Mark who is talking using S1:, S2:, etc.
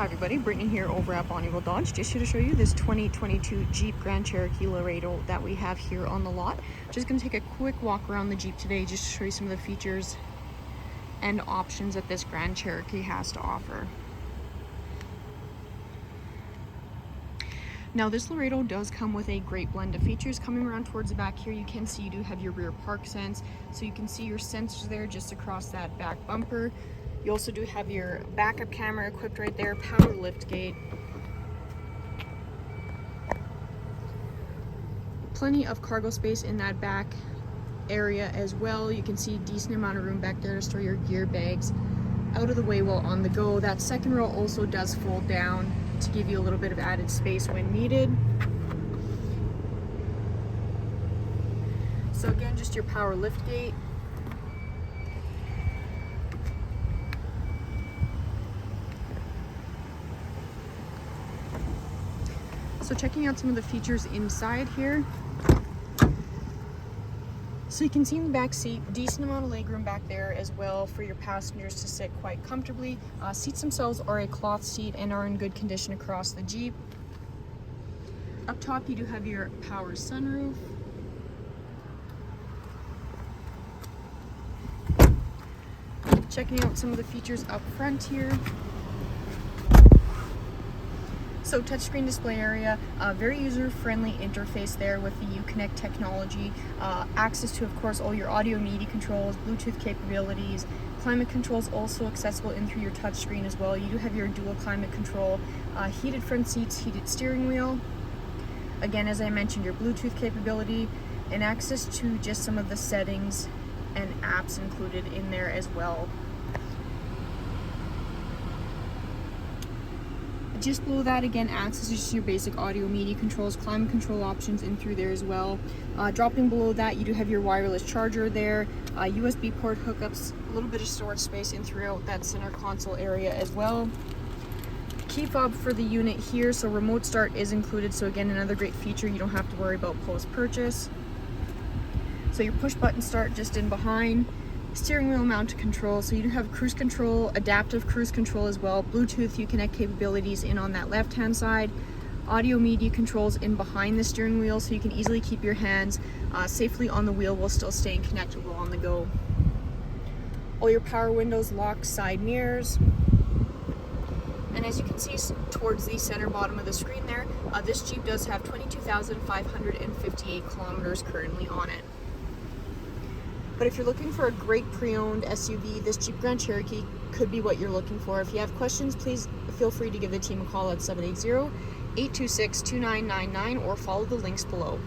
S1: Hi everybody, Brittany here over at Bonnyville Dodge. Just here to show you this 2022 Jeep Grand Cherokee Laredo that we have here on the lot. Just going to take a quick walk around the Jeep today just to show you some of the features and options that this Grand Cherokee has to offer. Now this Laredo does come with a great blend of features. Coming around towards the back here, you can see you do have your rear park sense, so you can see your sensors there just across that back bumper. You also do have your backup camera equipped right there, power lift gate. Plenty of cargo space in that back area as well. You can see a decent amount of room back there to store your gear bags out of the way while on the go. That second row also does fold down to give you a little bit of added space when needed. So again, just your power lift gate. So checking out some of the features inside here. So you can see in the back seat, decent amount of legroom back there as well for your passengers to sit quite comfortably. Seats themselves are a cloth seat and are in good condition across the Jeep. Up top you do have your power sunroof. Checking out some of the features up front here. So touchscreen display area, very user-friendly interface there with the Uconnect technology. Access to, of course, all your audio media controls, Bluetooth capabilities. Climate controls also accessible in through your touchscreen as well. You do have your dual climate control, heated front seats, heated steering wheel. Again, as I mentioned, your Bluetooth capability and access to just some of the settings and apps included in there as well. Just below that, again, access to your basic audio media controls, climate control options in through there as well. Dropping below that, you do have your wireless charger there, USB port hookups, a little bit of storage space in throughout that center console area as well. Key fob for the unit here, so remote start is included. So again, another great feature, you don't have to worry about post-purchase. So your push button start just in behind. Steering wheel mounted control, so you do have cruise control, adaptive cruise control as well, Bluetooth Uconnect capabilities in on that left hand side, audio media controls in behind the steering wheel, so you can easily keep your hands safely on the wheel while still staying connected while on the go. All your power windows, locked side mirrors, and as you can see towards the center bottom of the screen there, this Jeep does have 22,558 kilometers currently on it. But if you're looking for a great pre-owned SUV, this Jeep Grand Cherokee could be what you're looking for. If you have questions, please feel free to give the team a call at 780-826-2999 or follow the links below.